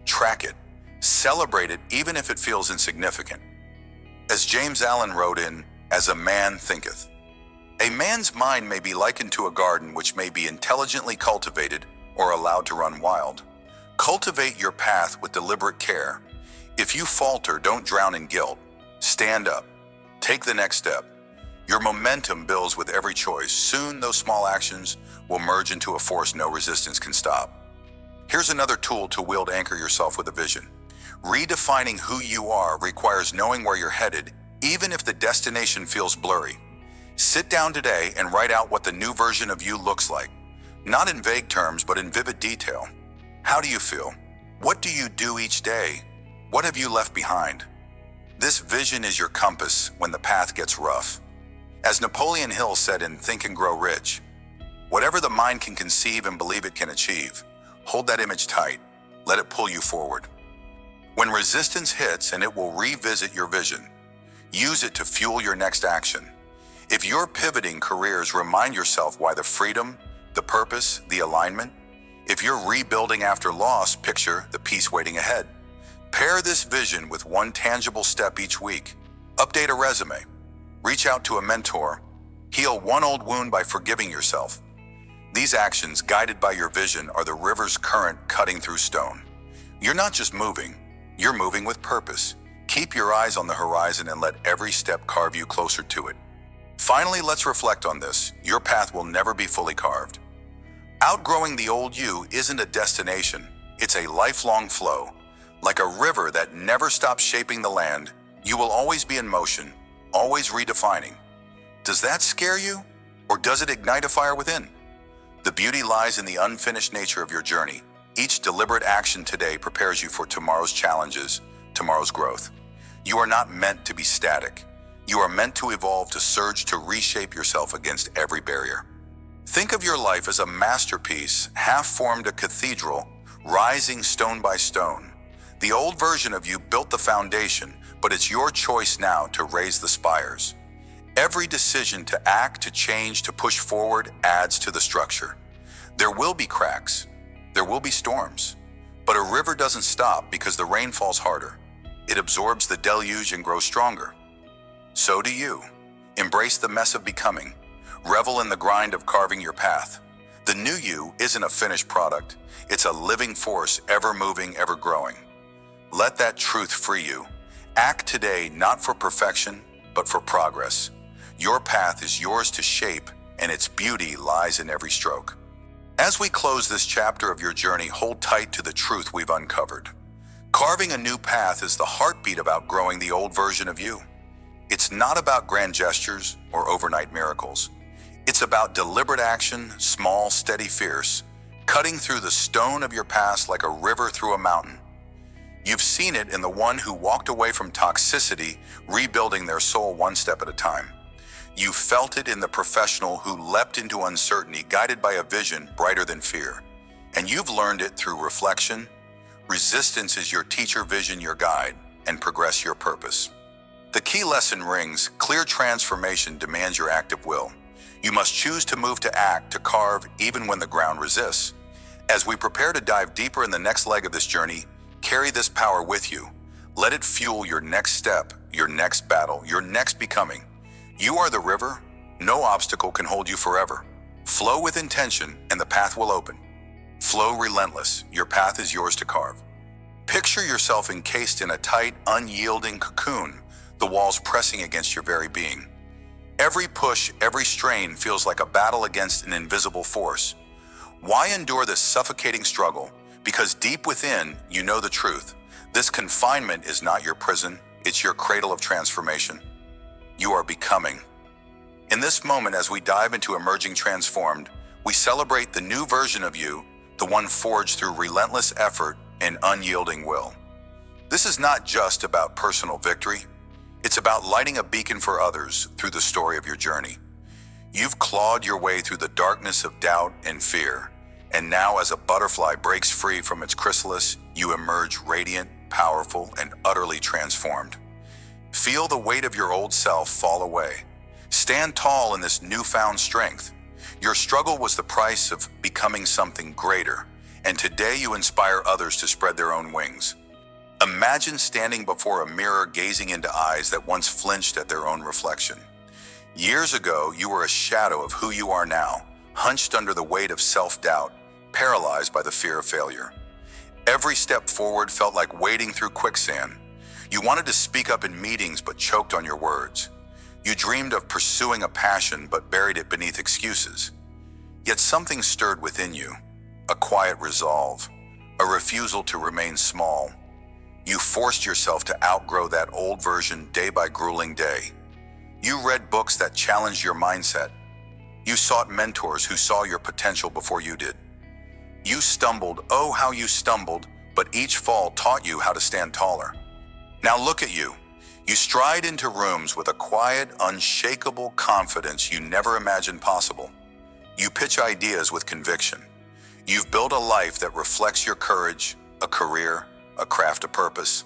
Track it. Celebrate it even if it feels insignificant. As James Allen wrote in As a Man Thinketh, a man's mind may be likened to a garden which may be intelligently cultivated or allowed to run wild. Cultivate your path with deliberate care. If you falter, don't drown in guilt. Stand up. Take the next step. Your momentum builds with every choice. Soon, those small actions will merge into a force no resistance can stop. Here's another tool to wield: anchor yourself with a vision. Redefining who you are requires knowing where you're headed, even if the destination feels blurry. Sit down today and write out what the new version of you looks like. Not in vague terms, but in vivid detail. How do you feel? What do you do each day? What have you left behind? This vision is your compass when the path gets rough. As Napoleon Hill said in Think and Grow Rich, whatever the mind can conceive and believe it can achieve, hold that image tight. Let it pull you forward. When resistance hits, and it will revisit your vision, use it to fuel your next action. If you're pivoting careers, remind yourself why: the freedom, the purpose, the alignment. If you're rebuilding after loss, picture the peace waiting ahead. Pair this vision with one tangible step each week. Update a resume. Reach out to a mentor. Heal one old wound by forgiving yourself. These actions, guided by your vision, are the river's current cutting through stone. You're not just moving, you're moving with purpose. Keep your eyes on the horizon and let every step carve you closer to it. Finally, let's reflect on this. Your path will never be fully carved. Outgrowing the old you isn't a destination, it's a lifelong flow. Like a river that never stops shaping the land, you will always be in motion, always redefining. Does that scare you? Or does it ignite a fire within? The beauty lies in the unfinished nature of your journey. Each deliberate action today prepares you for tomorrow's challenges, tomorrow's growth. You are not meant to be static. You are meant to evolve, to surge, to reshape yourself against every barrier. Think of your life as a masterpiece, half-formed a cathedral, rising stone by stone. The old version of you built the foundation, but it's your choice now to raise the spires. Every decision to act, to change, to push forward adds to the structure. There will be cracks. There will be storms. But a river doesn't stop because the rain falls harder. It absorbs the deluge and grows stronger. So do you. Embrace the mess of becoming. Revel in the grind of carving your path. The new you isn't a finished product. It's a living force, ever moving, ever growing. Let that truth free you. Act today not for perfection, but for progress. Your path is yours to shape, and its beauty lies in every stroke. As we close this chapter of your journey, hold tight to the truth we've uncovered. Carving a new path is the heartbeat of outgrowing the old version of you. It's not about grand gestures or overnight miracles. It's about deliberate action, small, steady, fierce, cutting through the stone of your past like a river through a mountain. You've seen it in the one who walked away from toxicity, rebuilding their soul one step at a time. You felt it in the professional who leapt into uncertainty, guided by a vision brighter than fear. And you've learned it through reflection. Resistance is your teacher, vision your guide, and progress your purpose. The key lesson rings: clear transformation demands your active will. You must choose to move, to act, to carve, even when the ground resists. As we prepare to dive deeper in the next leg of this journey, carry this power with you. Let it fuel your next step, your next battle, your next becoming. You are the river. No obstacle can hold you forever. Flow with intention, and the path will open. Flow relentless. Your path is yours to carve. Picture yourself encased in a tight, unyielding cocoon, the walls pressing against your very being. Every push, every strain feels like a battle against an invisible force. Why endure this suffocating struggle? Because deep within, you know the truth. This confinement is not your prison, it's your cradle of transformation. You are becoming. In this moment, as we dive into Emerging Transformed, we celebrate the new version of you, the one forged through relentless effort and unyielding will. This is not just about personal victory. It's about lighting a beacon for others through the story of your journey. You've clawed your way through the darkness of doubt and fear, and now as a butterfly breaks free from its chrysalis, you emerge radiant, powerful, and utterly transformed. Feel the weight of your old self fall away. Stand tall in this newfound strength. Your struggle was the price of becoming something greater, and today you inspire others to spread their own wings. Imagine standing before a mirror gazing into eyes that once flinched at their own reflection. Years ago, you were a shadow of who you are now, hunched under the weight of self-doubt, paralyzed by the fear of failure. Every step forward felt like wading through quicksand. You wanted to speak up in meetings but choked on your words. You dreamed of pursuing a passion but buried it beneath excuses. Yet something stirred within you, a quiet resolve, a refusal to remain small. You forced yourself to outgrow that old version day by grueling day. You read books that challenged your mindset. You sought mentors who saw your potential before you did. You stumbled, oh how you stumbled, but each fall taught you how to stand taller. Now look at you. You stride into rooms with a quiet, unshakable confidence you never imagined possible. You pitch ideas with conviction. You've built a life that reflects your courage, a career, a craft, a purpose.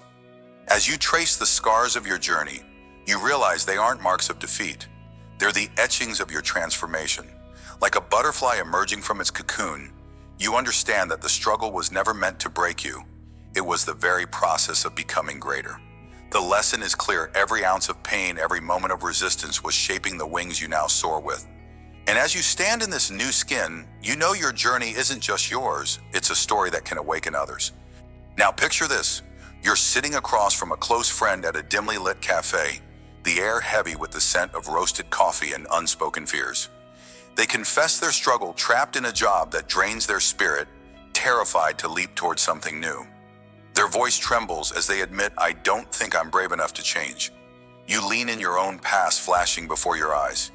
As you trace the scars of your journey, you realize they aren't marks of defeat. They're the etchings of your transformation. Like a butterfly emerging from its cocoon, you understand that the struggle was never meant to break you. It was the very process of becoming greater. The lesson is clear. Every ounce of pain, every moment of resistance was shaping the wings you now soar with. And as you stand in this new skin, you know your journey isn't just yours. It's a story that can awaken others. Now picture this. You're sitting across from a close friend at a dimly lit cafe, the air heavy with the scent of roasted coffee and unspoken fears. They confess their struggle, trapped in a job that drains their spirit, terrified to leap towards something new. Their voice trembles as they admit, "I don't think I'm brave enough to change." You lean in your own past flashing before your eyes.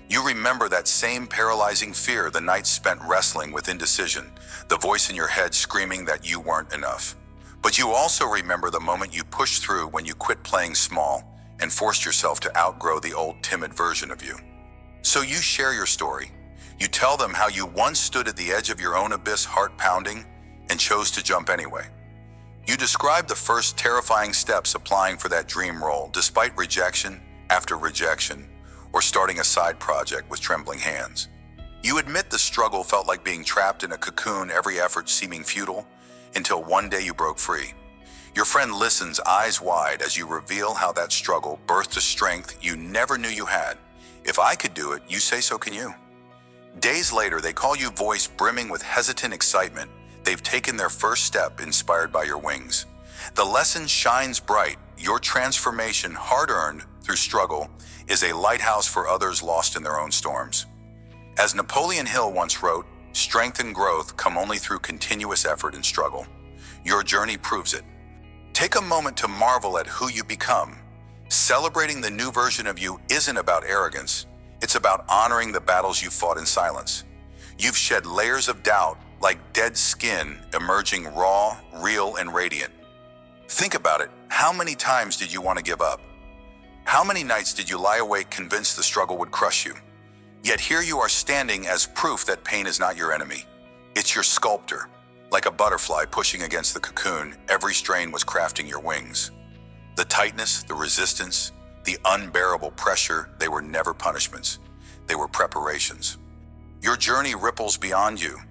You remember that same paralyzing fear, the nights spent wrestling with indecision, the voice in your head screaming that you weren't enough. But you also remember the moment you pushed through when you quit playing small and forced yourself to outgrow the old timid version of you. So you share your story. You tell them how you once stood at the edge of your own abyss, heart pounding, and chose to jump anyway. You describe the first terrifying steps applying for that dream role, despite rejection after rejection, or starting a side project with trembling hands. You admit the struggle felt like being trapped in a cocoon, every effort seeming futile, until one day you broke free. Your friend listens, eyes wide, as you reveal how that struggle birthed a strength you never knew you had. "If I could do it, you say so can you." Days later, they call you, voice brimming with hesitant excitement. They've taken their first step, inspired by your wings. The lesson shines bright. Your transformation, hard-earned through struggle, is a lighthouse for others lost in their own storms. As Napoleon Hill once wrote, "Strength and growth come only through continuous effort and struggle." Your journey proves it. Take a moment to marvel at who you become. Celebrating the new version of you isn't about arrogance. It's about honoring the battles you fought in silence. You've shed layers of doubt, like dead skin, emerging raw, real, and radiant. Think about it. How many times did you want to give up? How many nights did you lie awake convinced the struggle would crush you? Yet here you are standing as proof that pain is not your enemy. It's your sculptor. Like a butterfly pushing against the cocoon, every strain was crafting your wings. The tightness, the resistance, the unbearable pressure, they were never punishments. They were preparations. Your journey ripples beyond you.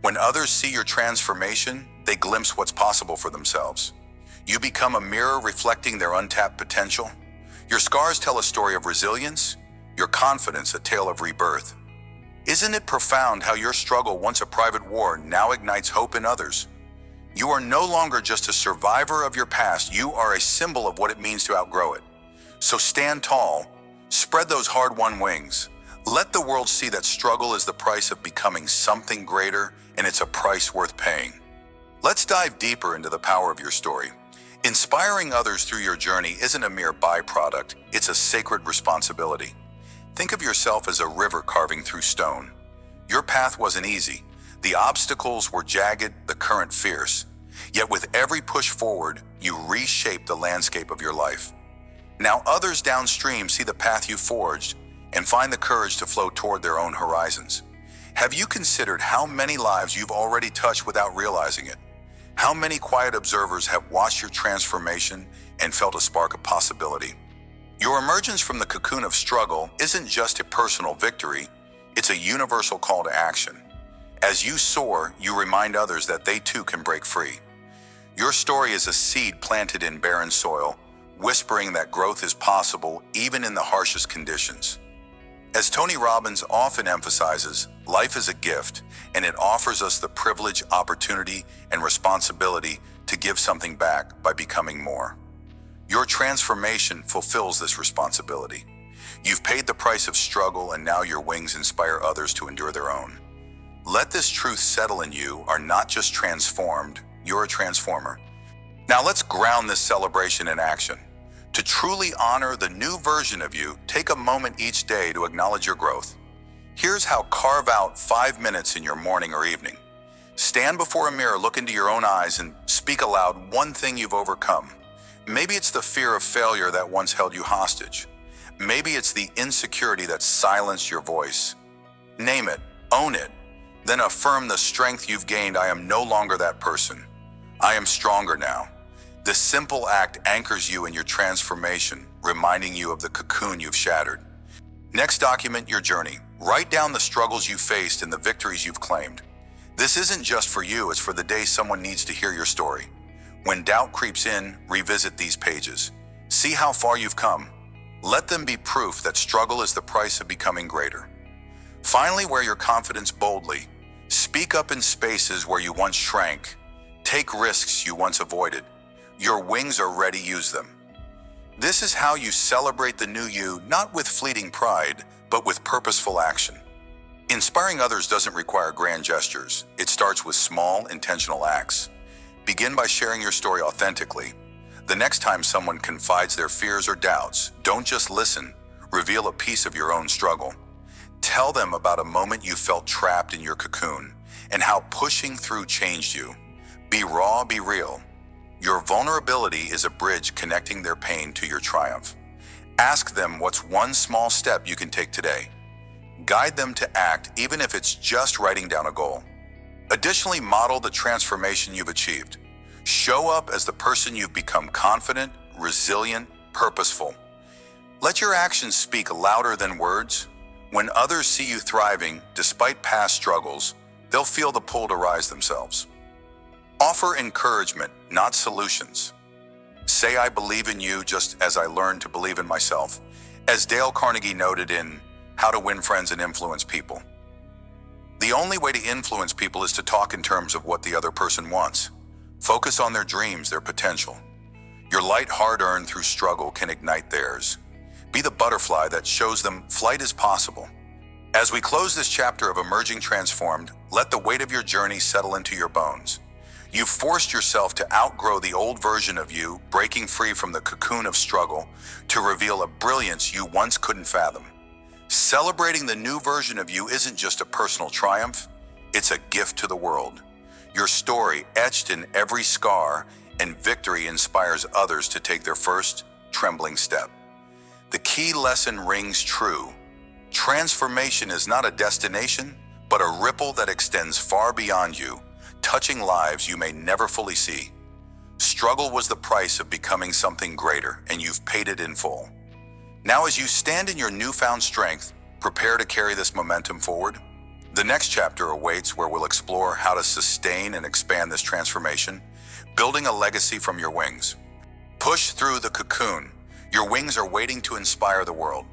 When others see your transformation, they glimpse what's possible for themselves. You become a mirror reflecting their untapped potential. Your scars tell a story of resilience, your confidence a tale of rebirth. Isn't it profound how your struggle, once a private war, now ignites hope in others? You are no longer just a survivor of your past, you are a symbol of what it means to outgrow it. So stand tall, spread those hard-won wings. Let the world see that struggle is the price of becoming something greater, and it's a price worth paying. Let's dive deeper into the power of your story. Inspiring others through your journey isn't a mere byproduct, it's a sacred responsibility. Think of yourself as a river carving through stone. Your path wasn't easy. The obstacles were jagged, the current fierce. Yet with every push forward, you reshape the landscape of your life. Now others downstream see the path you forged and find the courage to flow toward their own horizons. Have you considered how many lives you've already touched without realizing it? How many quiet observers have watched your transformation and felt a spark of possibility? Your emergence from the cocoon of struggle isn't just a personal victory, it's a universal call to action. As you soar, you remind others that they too can break free. Your story is a seed planted in barren soil, whispering that growth is possible even in the harshest conditions. As Tony Robbins often emphasizes, life is a gift, and it offers us the privilege, opportunity, and responsibility to give something back by becoming more. Your transformation fulfills this responsibility. You've paid the price of struggle, and now your wings inspire others to endure their own. Let this truth settle in. You are not just transformed, you're a transformer. Now let's ground this celebration in action. To truly honor the new version of you, take a moment each day to acknowledge your growth. Here's how: carve out 5 minutes in your morning or evening. Stand before a mirror, look into your own eyes, and speak aloud one thing you've overcome. Maybe it's the fear of failure that once held you hostage. Maybe it's the insecurity that silenced your voice. Name it, own it, then affirm the strength you've gained. I am no longer that person. I am stronger now. This simple act anchors you in your transformation, reminding you of the cocoon you've shattered. Next, document your journey. Write down the struggles you faced and the victories you've claimed. This isn't just for you, it's for the day someone needs to hear your story. When doubt creeps in, revisit these pages. See how far you've come. Let them be proof that struggle is the price of becoming greater. Finally, wear your confidence boldly. Speak up in spaces where you once shrank. Take risks you once avoided. Your wings are ready, use them. This is how you celebrate the new you, not with fleeting pride, but with purposeful action. Inspiring others doesn't require grand gestures. It starts with small, intentional acts. Begin by sharing your story authentically. The next time someone confides their fears or doubts, don't just listen, reveal a piece of your own struggle. Tell them about a moment you felt trapped in your cocoon and how pushing through changed you. Be raw, be real. Your vulnerability is a bridge connecting their pain to your triumph. Ask them what's one small step you can take today. Guide them to act, even if it's just writing down a goal. Additionally, model the transformation you've achieved. Show up as the person you've become: confident, resilient, purposeful. Let your actions speak louder than words. When others see you thriving despite past struggles, they'll feel the pull to rise themselves. Offer encouragement, not solutions. Say, I believe in you just as I learned to believe in myself, as Dale Carnegie noted in How to Win Friends and Influence People. The only way to influence people is to talk in terms of what the other person wants. Focus on their dreams, their potential. Your light, hard-earned through struggle can ignite theirs. Be the butterfly that shows them flight is possible. As we close this chapter of Emerging Transformed, let the weight of your journey settle into your bones. You've forced yourself to outgrow the old version of you, breaking free from the cocoon of struggle to reveal a brilliance you once couldn't fathom. Celebrating the new version of you isn't just a personal triumph, it's a gift to the world. Your story, etched in every scar, and victory inspires others to take their first trembling step. The key lesson rings true. Transformation is not a destination, but a ripple that extends far beyond you, touching lives you may never fully see. Struggle was the price of becoming something greater, and you've paid it in full. Now, as you stand in your newfound strength, prepare to carry this momentum forward. The next chapter awaits, where we'll explore how to sustain and expand this transformation, building a legacy from your wings. Push through the cocoon. Your wings are waiting to inspire the world.